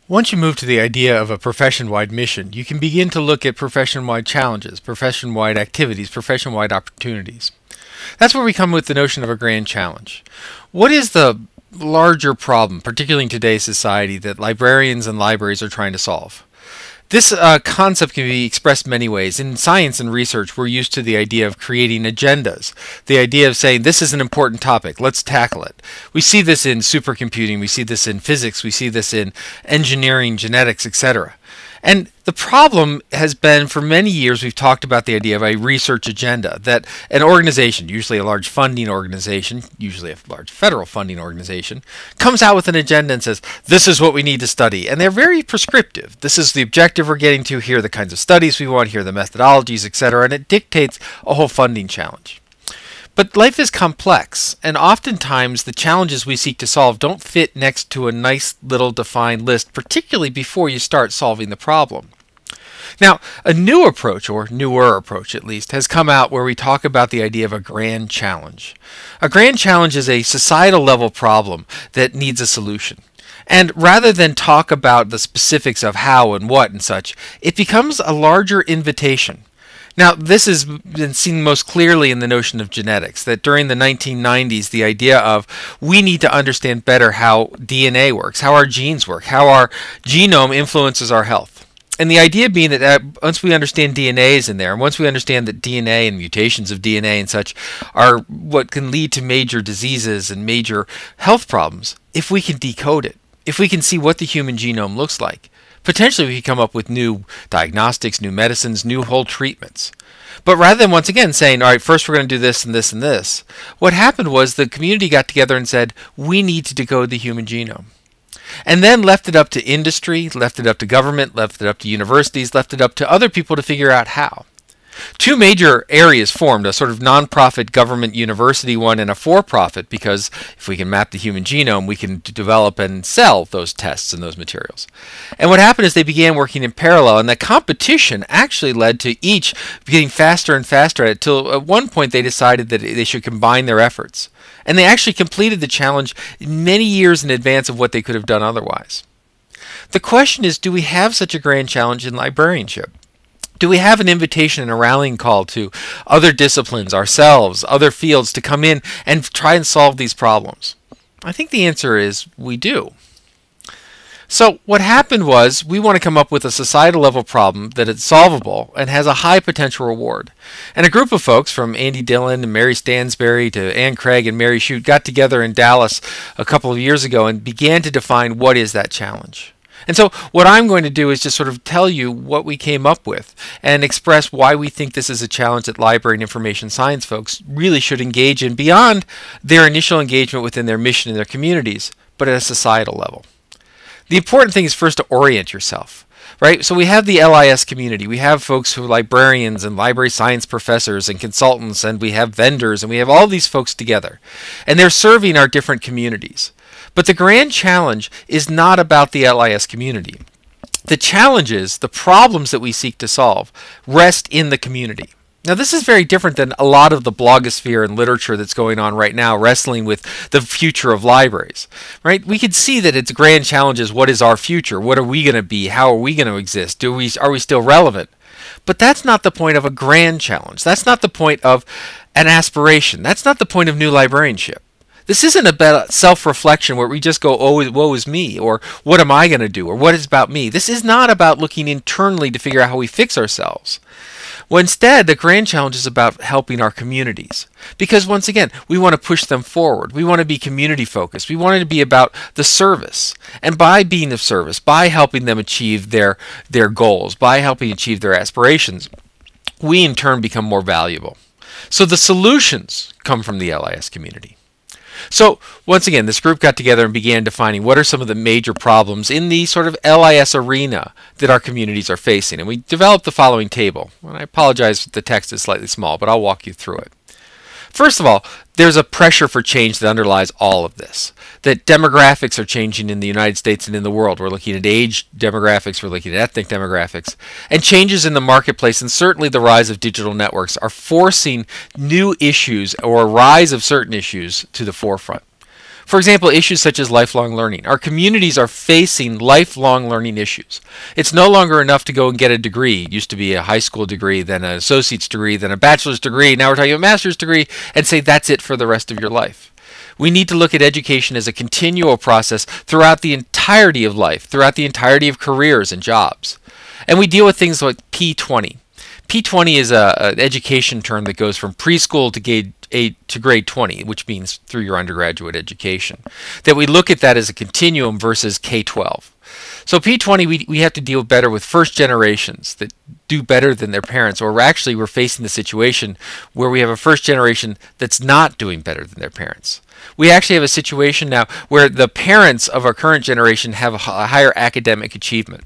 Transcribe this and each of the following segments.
Once you move to the idea of a profession-wide mission, you can begin to look at profession-wide challenges, profession-wide activities, profession-wide opportunities. That's where we come with the notion of a grand challenge. What is the larger problem, particularly in today's society, that librarians and libraries are trying to solve? This concept can be expressed many ways. In science and research, we're used to the idea of creating agendas, the idea of saying, this is an important topic, let's tackle it. We see this in supercomputing, we see this in physics, we see this in engineering, genetics, etc. And the problem has been, for many years, we've talked about the idea of a research agenda, that an organization, usually a large funding organization, usually a large federal funding organization, comes out with an agenda and says, this is what we need to study. And they're very prescriptive. This is the objective we're getting to, here are the kinds of studies we want, here are the methodologies, etc. And it dictates a whole funding challenge. But life is complex, and oftentimes the challenges we seek to solve don't fit next to a nice little defined list, particularly before you start solving the problem. Now, a new approach, or newer approach at least, has come out where we talk about the idea of a grand challenge. A grand challenge is a societal level problem that needs a solution. And rather than talk about the specifics of how and what and such, it becomes a larger invitation. Now, this has been seen most clearly in the notion of genetics, that during the 1990s, the idea of we need to understand better how DNA works, how our genes work, how our genome influences our health. And the idea being that once we understand DNA is in there, and once we understand that DNA and mutations of DNA and such are what can lead to major diseases and major health problems, if we can decode it, if we can see what the human genome looks like, potentially we can come up with new diagnostics, new medicines, new whole treatments. But rather than once again saying, all right, first we're going to do this and this and this, what happened was the community got together and said, we need to decode the human genome. And then left it up to industry, left it up to government, left it up to universities, left it up to other people to figure out how. Two major areas formed, a sort of non-profit government university one and a for-profit, because if we can map the human genome, we can develop and sell those tests and those materials. And what happened is they began working in parallel, and that competition actually led to each getting faster and faster at it, till at one point they decided that they should combine their efforts. And they actually completed the challenge many years in advance of what they could have done otherwise. The question is, do we have such a grand challenge in librarianship? Do we have an invitation and a rallying call to other disciplines, ourselves, other fields to come in and try and solve these problems? I think the answer is we do. So what happened was we want to come up with a societal level problem that is solvable and has a high potential reward. And a group of folks, from Andy Dillon and Mary Stansberry to Ann Craig and Mary Shute, got together in Dallas a couple of years ago and began to define what is that challenge. And so what I'm going to do is just sort of tell you what we came up with and express why we think this is a challenge that library and information science folks really should engage in beyond their initial engagement within their mission and their communities, but at a societal level. The important thing is first to orient yourself. Right? So we have the LIS community. We have folks who are librarians and library science professors and consultants, and we have vendors, and we have all these folks together. And they're serving our different communities. But the grand challenge is not about the LIS community. The challenges, the problems that we seek to solve, rest in the community. Now, this is very different than a lot of the blogosphere and literature that's going on right now, wrestling with the future of libraries. Right? We can see that its grand challenge is, what is our future? What are we going to be? How are we going to exist? Are we still relevant? But that's not the point of a grand challenge. That's not the point of an aspiration. That's not the point of new librarianship. This isn't about self-reflection where we just go, oh, woe is me, or what am I going to do, or what is about me. This is not about looking internally to figure out how we fix ourselves. Well, instead, the grand challenge is about helping our communities. Because once again, we want to push them forward. We want to be community focused. We want it to be about the service. And by being of service, by helping them achieve their goals, by helping achieve their aspirations, we in turn become more valuable. So the solutions come from the LIS community. So once again, this group got together and began defining what are some of the major problems in the sort of LIS arena that our communities are facing. And we developed the following table. And I apologize if the text is slightly small, but I'll walk you through it. First of all, there's a pressure for change that underlies all of this. That demographics are changing in the United States and in the world. We're looking at age demographics, we're looking at ethnic demographics, and changes in the marketplace, and certainly the rise of digital networks are forcing new issues or a rise of certain issues to the forefront. For example, issues such as lifelong learning. Our communities are facing lifelong learning issues. It's no longer enough to go and get a degree. It used to be a high school degree, then an associate's degree, then a bachelor's degree. Now we're talking about a master's degree, and say that's it for the rest of your life. We need to look at education as a continual process throughout the entirety of life, throughout the entirety of careers and jobs. And we deal with things like P20. P20 is an education term that goes from preschool to grade 20, which means through your undergraduate education. That we look at that as a continuum versus K-12. So P20, we have to deal better with first generations that do better than their parents, or actually we're facing the situation where we have a first generation that's not doing better than their parents. We actually have a situation now where the parents of our current generation have a higher academic achievement.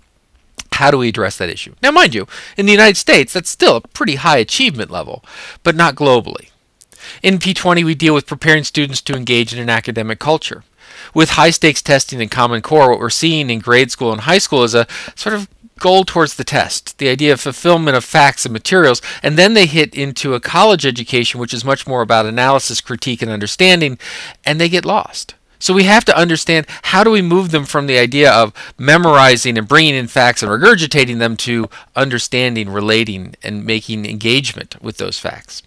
How do we address that issue? Now, mind you, in the United States, that's still a pretty high achievement level, but not globally. In P20, we deal with preparing students to engage in an academic culture. With high-stakes testing and Common Core, what we're seeing in grade school and high school is a sort of goal towards the test, the idea of fulfillment of facts and materials, and then they hit into a college education, which is much more about analysis, critique, and understanding, and they get lost. So we have to understand, how do we move them from the idea of memorizing and bringing in facts and regurgitating them to understanding, relating, and making engagement with those facts.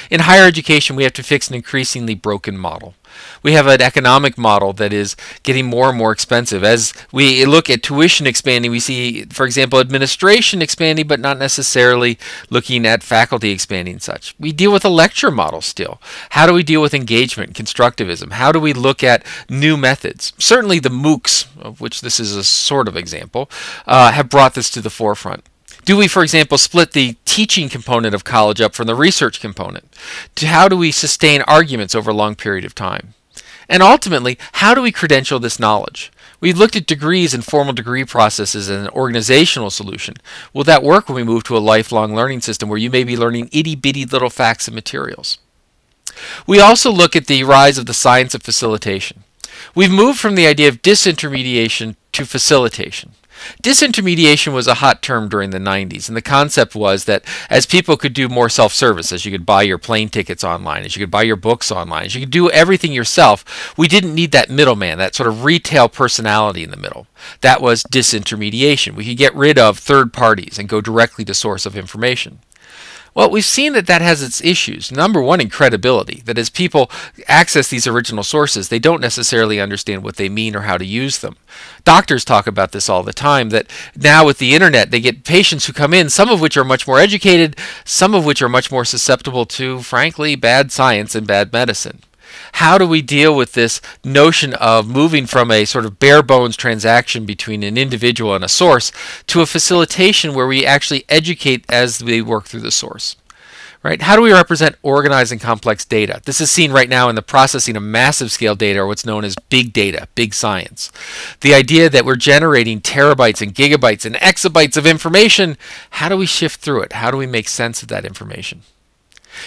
In higher education, we have to fix an increasingly broken model. We have an economic model that is getting more and more expensive. As we look at tuition expanding, we see, for example, administration expanding, but not necessarily looking at faculty expanding such. We deal with a lecture model still. How do we deal with engagement and constructivism? How do we look at new methods? Certainly the MOOCs, of which this is a sort of example, have brought this to the forefront. Do we, for example, split the teaching component of college up from the research component? How do we sustain arguments over a long period of time? And ultimately, how do we credential this knowledge? We've looked at degrees and formal degree processes as an organizational solution. Will that work when we move to a lifelong learning system where you may be learning itty-bitty little facts and materials? We also look at the rise of the science of facilitation. We've moved from the idea of disintermediation to facilitation. Disintermediation was a hot term during the 90s, and the concept was that as people could do more self-service, as you could buy your plane tickets online, as you could buy your books online, as you could do everything yourself, we didn't need that middleman, that sort of retail personality in the middle. That was disintermediation. We could get rid of third parties and go directly to source of information. Well, we've seen that that has its issues. Number one, in credibility, that as people access these original sources, they don't necessarily understand what they mean or how to use them. Doctors talk about this all the time, that now with the internet, they get patients who come in, some of which are much more educated, some of which are much more susceptible to, frankly, bad science and bad medicine. How do we deal with this notion of moving from a sort of bare bones transaction between an individual and a source to a facilitation where we actually educate as we work through the source? Right? How do we represent organized and complex data? This is seen right now in the processing of massive scale data, or what's known as big data, big science. The idea that we're generating terabytes and gigabytes and exabytes of information, how do we shift through it? How do we make sense of that information?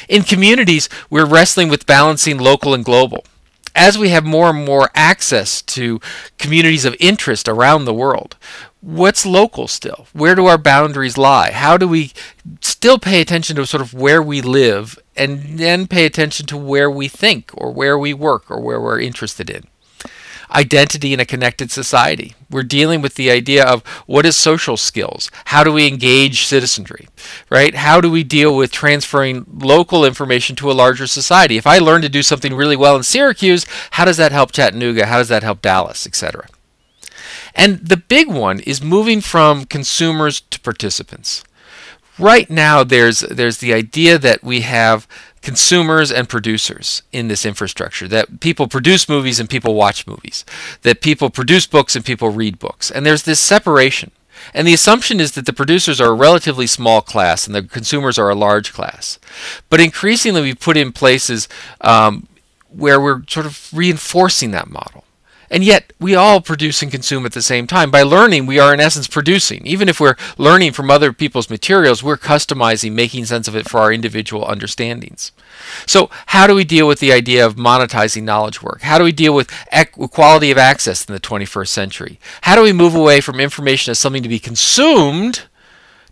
In communities, we're wrestling with balancing local and global. As we have more and more access to communities of interest around the world, what's local still? Where do our boundaries lie? How do we still pay attention to sort of where we live and then pay attention to where we think or where we work or where we're interested in? Identity in a connected society. We're dealing with the idea of what is social skills? How do we engage citizenry? Right? How do we deal with transferring local information to a larger society? If I learn to do something really well in Syracuse, how does that help Chattanooga? How does that help Dallas, etc.? And the big one is moving from consumers to participants. Right now, there's the idea that we have consumers and producers in this infrastructure, that people produce movies and people watch movies, that people produce books and people read books. And there's this separation. And the assumption is that the producers are a relatively small class and the consumers are a large class. But increasingly, we put in places where we're sort of reinforcing that model. And yet, we all produce and consume at the same time. By learning, we are in essence producing. Even if we're learning from other people's materials, we're customizing, making sense of it for our individual understandings. So how do we deal with the idea of monetizing knowledge work? How do we deal with equality of access in the 21st century? How do we move away from information as something to be consumed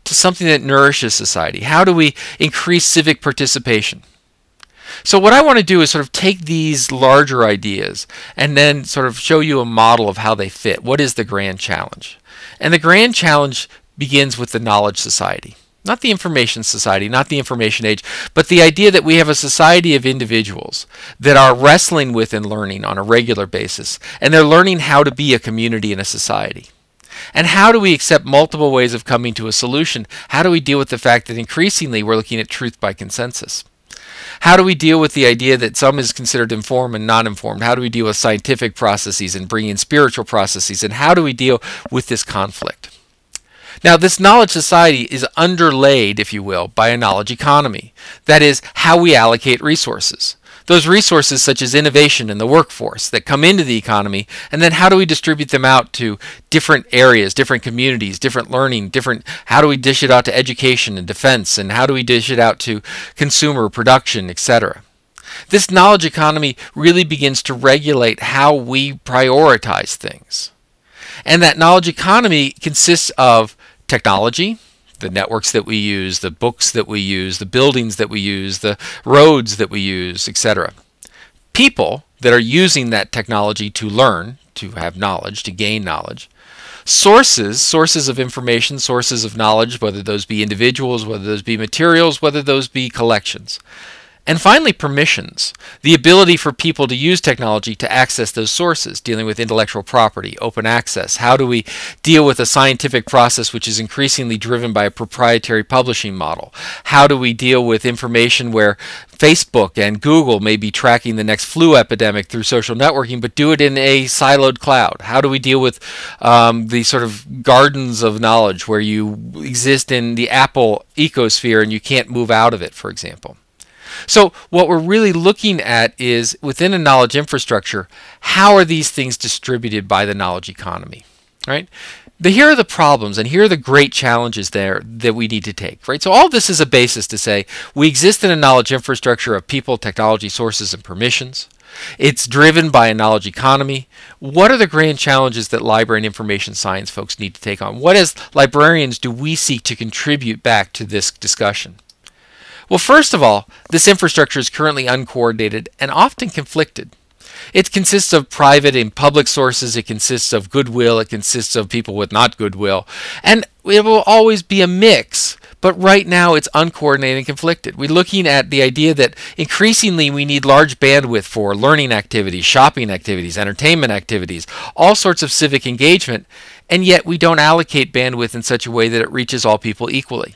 to something that nourishes society? How do we increase civic participation? So what I want to do is sort of take these larger ideas and then sort of show you a model of how they fit. What is the grand challenge? And the grand challenge begins with the knowledge society. Not the information society, not the information age, but the idea that we have a society of individuals that are wrestling with and learning on a regular basis, and they're learning how to be a community and a society. And how do we accept multiple ways of coming to a solution? How do we deal with the fact that increasingly we're looking at truth by consensus? How do we deal with the idea that some is considered informed and not informed? How do we deal with scientific processes and bring in spiritual processes? And how do we deal with this conflict? Now, this knowledge society is underlaid, if you will, by a knowledge economy. That is, how we allocate resources. Those resources such as innovation in the workforce that come into the economy, and then how do we distribute them out to different areas, different communities, different learning, how do we dish it out to education and defense, and how do we dish it out to consumer production, etc. This knowledge economy really begins to regulate how we prioritize things. And that knowledge economy consists of technology, the networks that we use, the books that we use, the buildings that we use, the roads that we use, etc. People that are using that technology to learn, to have knowledge, to gain knowledge. Sources of information, sources of knowledge, whether those be individuals, whether those be materials, whether those be collections. And finally, permissions, the ability for people to use technology to access those sources, dealing with intellectual property, open access. How do we deal with a scientific process which is increasingly driven by a proprietary publishing model? How do we deal with information where Facebook and Google may be tracking the next flu epidemic through social networking, but do it in a siloed cloud? How do we deal with the sort of gardens of knowledge where you exist in the Apple ecosphere and you can't move out of it, for example? So what we're really looking at is, within a knowledge infrastructure, how are these things distributed by the knowledge economy, right? Here are the problems, and here are the great challenges there that we need to take, right? So all this is a basis to say we exist in a knowledge infrastructure of people, technology, sources, and permissions. It's driven by a knowledge economy. What are the grand challenges that library and information science folks need to take on? What, as librarians, do we seek to contribute back to this discussion? Well, first of all, this infrastructure is currently uncoordinated and often conflicted. It consists of private and public sources. It consists of goodwill. It consists of people with not goodwill. And it will always be a mix. But right now, it's uncoordinated and conflicted. We're looking at the idea that increasingly we need large bandwidth for learning activities, shopping activities, entertainment activities, all sorts of civic engagement, and yet we don't allocate bandwidth in such a way that it reaches all people equally.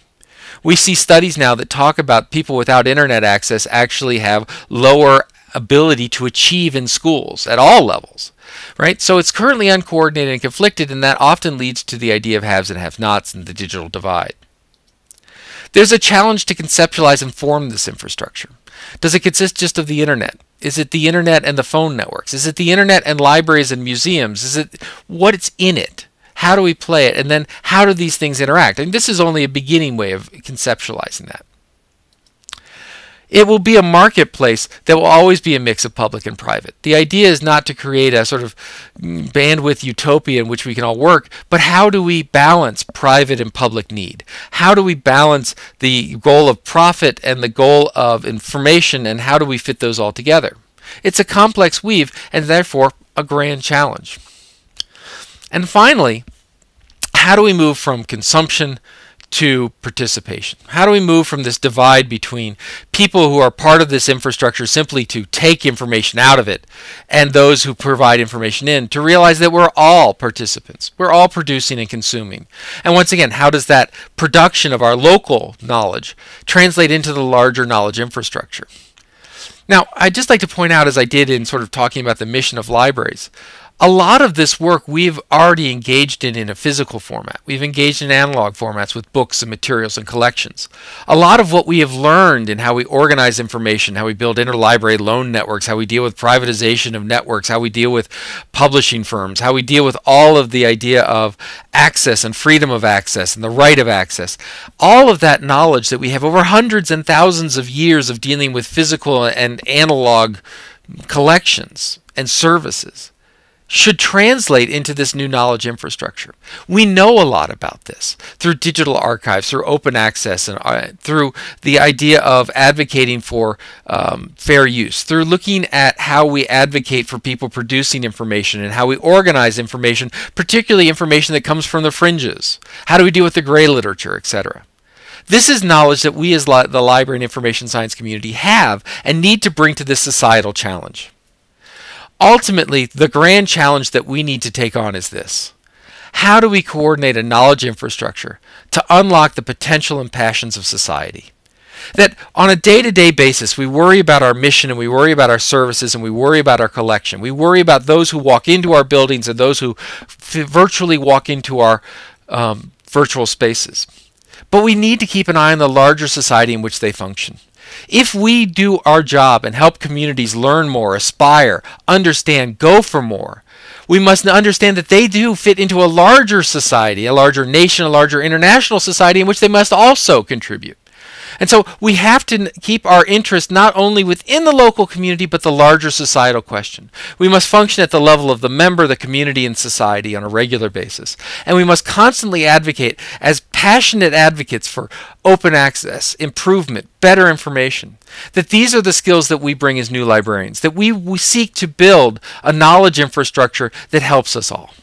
We see studies now that talk about people without internet access actually have lower ability to achieve in schools at all levels, right? So it's currently uncoordinated and conflicted, and that often leads to the idea of haves and have-nots and the digital divide. There's a challenge to conceptualize and form this infrastructure. Does it consist just of the internet? Is it the internet and the phone networks? Is it the internet and libraries and museums? Is it what's in it? How do we play it? And then how do these things interact? And this is only a beginning way of conceptualizing that. It will be a marketplace that will always be a mix of public and private. The idea is not to create a sort of bandwidth utopia in which we can all work, but how do we balance private and public need? How do we balance the goal of profit and the goal of information, and how do we fit those all together? It's a complex weave and therefore a grand challenge. And finally, how do we move from consumption to participation? How do we move from this divide between people who are part of this infrastructure simply to take information out of it and those who provide information in, to realize that we're all participants? We're all producing and consuming. And once again, how does that production of our local knowledge translate into the larger knowledge infrastructure? Now, I'd just like to point out, as I did in sort of talking about the mission of libraries, a lot of this work we've already engaged in a physical format. We've engaged in analog formats with books and materials and collections. A lot of what we have learned in how we organize information, how we build interlibrary loan networks, how we deal with privatization of networks, how we deal with publishing firms, how we deal with all of the idea of access and freedom of access and the right of access. All of that knowledge that we have over hundreds and thousands of years of dealing with physical and analog collections and services should translate into this new knowledge infrastructure. We know a lot about this through digital archives, through open access, and through the idea of advocating for fair use, through looking at how we advocate for people producing information and how we organize information, particularly information that comes from the fringes. How do we deal with the gray literature, etc.? This is knowledge that we as the library and information science community have and need to bring to this societal challenge. Ultimately, the grand challenge that we need to take on is this. How do we coordinate a knowledge infrastructure to unlock the potential and passions of society? That on a day-to-day basis, we worry about our mission and we worry about our services and we worry about our collection. We worry about those who walk into our buildings and those who virtually walk into our virtual spaces. But we need to keep an eye on the larger society in which they function. If we do our job and help communities learn more, aspire, understand, go for more, we must understand that they do fit into a larger society, a larger nation, a larger international society in which they must also contribute. And so we have to keep our interest not only within the local community, but the larger societal question. We must function at the level of the member, the community, and society on a regular basis. And we must constantly advocate as passionate advocates for open access, improvement, better information. That these are the skills that we bring as new librarians, that we seek to build a knowledge infrastructure that helps us all.